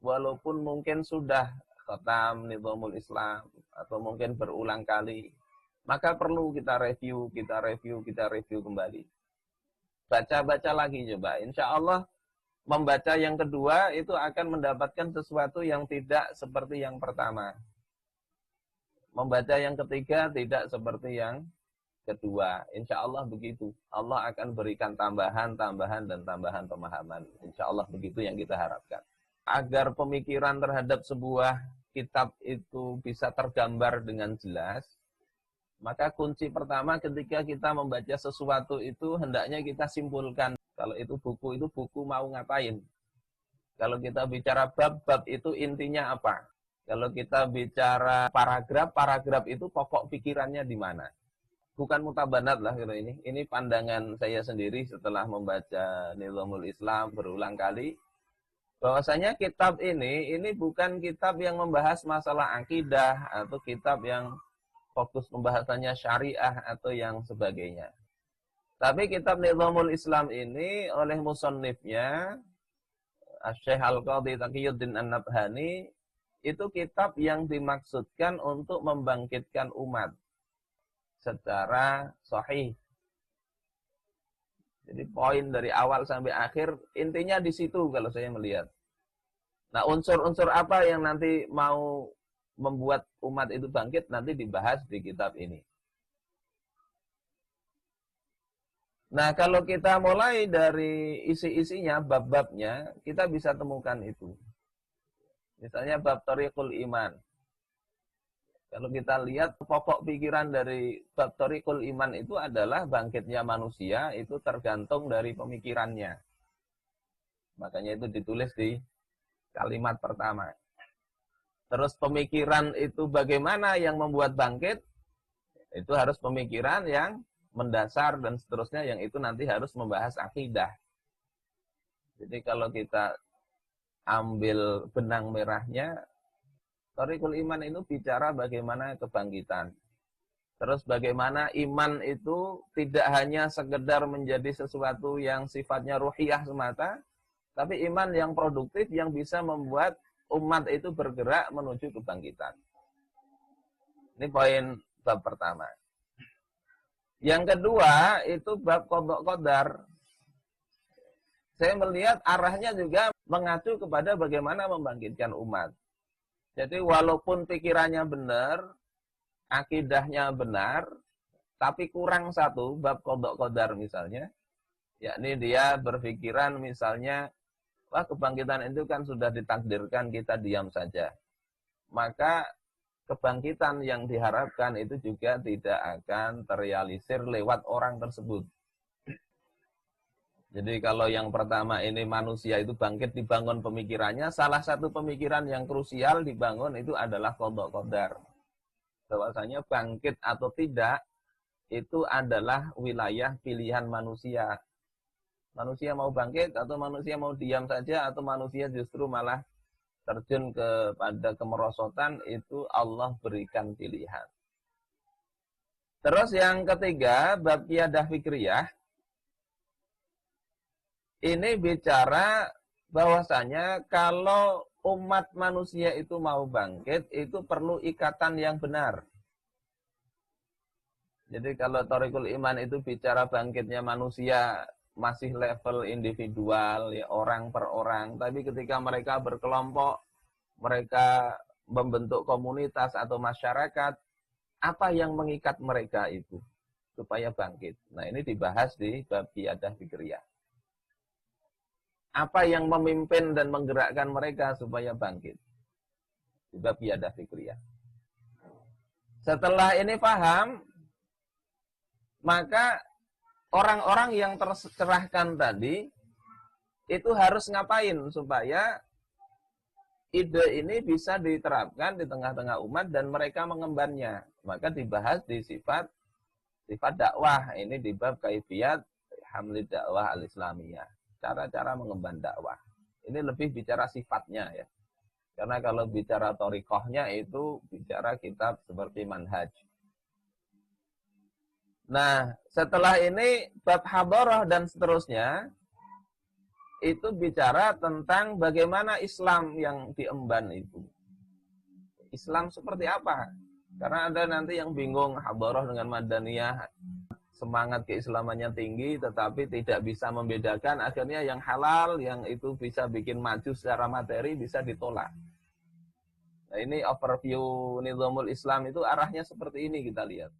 walaupun mungkin sudah khatam Nizamul Islam atau mungkin berulang kali, maka perlu kita review kembali. Baca-baca lagi coba. Insya Allah membaca yang kedua itu akan mendapatkan sesuatu yang tidak seperti yang pertama. Membaca yang ketiga tidak seperti yang kedua. Insya Allah begitu. Allah akan berikan tambahan pemahaman. Insya Allah begitu yang kita harapkan. Agar pemikiran terhadap sebuah kitab itu bisa tergambar dengan jelas, maka kunci pertama ketika kita membaca sesuatu itu hendaknya kita simpulkan. Kalau itu buku mau ngapain. Kalau kita bicara bab itu intinya apa. Kalau kita bicara paragraf itu pokok pikirannya di mana. Bukan mutabanat lah gitu ini. Ini pandangan saya sendiri setelah membaca Nizamul Islam berulang kali. Bahwasanya kitab ini bukan kitab yang membahas masalah akidah atau kitab yang fokus pembahasannya syariah atau yang sebagainya. Tapi kitab Nizamul Islam ini oleh musannifnya Syekh Al-Qadhi Taqiyuddin An-Nabhani itu kitab yang dimaksudkan untuk membangkitkan umat secara sahih. Jadi poin dari awal sampai akhir intinya di situ kalau saya melihat. Nah, unsur-unsur apa yang nanti mau membuat umat itu bangkit nanti dibahas di kitab ini. Nah, kalau kita mulai dari isi-isinya, bab-babnya, kita bisa temukan itu. Misalnya bab Thariqul Iman. Kalau kita lihat pokok pikiran dari bab Thariqul Iman itu adalah bangkitnya manusia itu tergantung dari pemikirannya. Makanya itu ditulis di kalimat pertama. Terus pemikiran itu bagaimana yang membuat bangkit? Itu harus pemikiran yang mendasar dan seterusnya yang itu nanti harus membahas akidah. Jadi kalau kita ambil benang merahnya, Thariqul Iman itu bicara bagaimana kebangkitan. Terus bagaimana iman itu tidak hanya sekedar menjadi sesuatu yang sifatnya ruhiyah semata, tapi iman yang produktif yang bisa membuat umat itu bergerak menuju kebangkitan. Ini poin bab pertama. Yang kedua itu bab qadha qadar. Saya melihat arahnya juga mengacu kepada bagaimana membangkitkan umat. Jadi walaupun pikirannya benar, akidahnya benar, tapi kurang satu, bab qadha qadar misalnya, yakni dia berpikiran misalnya, wah kebangkitan itu kan sudah ditakdirkan, kita diam saja. Maka kebangkitan yang diharapkan itu juga tidak akan terrealisir lewat orang tersebut. Jadi kalau yang pertama ini manusia itu bangkit dibangun pemikirannya, salah satu pemikiran yang krusial dibangun itu adalah qadha qadar. Bahwasanya bangkit atau tidak itu adalah wilayah pilihan manusia. Manusia mau bangkit atau manusia mau diam saja atau manusia justru malah terjun kepada kemerosotan, itu Allah berikan pilihan. Terus yang ketiga, bab qiyadah fikriyah. Ini bicara bahwasanya kalau umat manusia itu mau bangkit, itu perlu ikatan yang benar. Jadi kalau Thariqul Iman itu bicara bangkitnya manusia masih level individual, ya orang per orang. Tapi ketika mereka berkelompok, mereka membentuk komunitas atau masyarakat, apa yang mengikat mereka itu supaya bangkit? Nah, ini dibahas di bab qiyadah fikriyah. Apa yang memimpin dan menggerakkan mereka supaya bangkit? Di bab qiyadah fikriyah. Setelah ini paham, maka orang-orang yang tercerahkan tadi itu harus ngapain supaya ide ini bisa diterapkan di tengah-tengah umat dan mereka mengembannya. Maka dibahas di sifat dakwah. Ini di bab kaifiyat hamlid dakwah al-islamiyah. Cara-cara mengemban dakwah. Ini lebih bicara sifatnya ya. Karena kalau bicara thariqahnya itu bicara kitab seperti manhaj. Nah, setelah ini bab hadarah dan seterusnya, itu bicara tentang bagaimana Islam yang diemban itu. Islam seperti apa? Karena ada nanti yang bingung, Hadharah dengan Madaniyah, semangat keislamannya tinggi tetapi tidak bisa membedakan, akhirnya yang halal yang itu bisa bikin maju secara materi bisa ditolak. Nah, ini overview Nizamul Islam itu arahnya seperti ini kita lihat.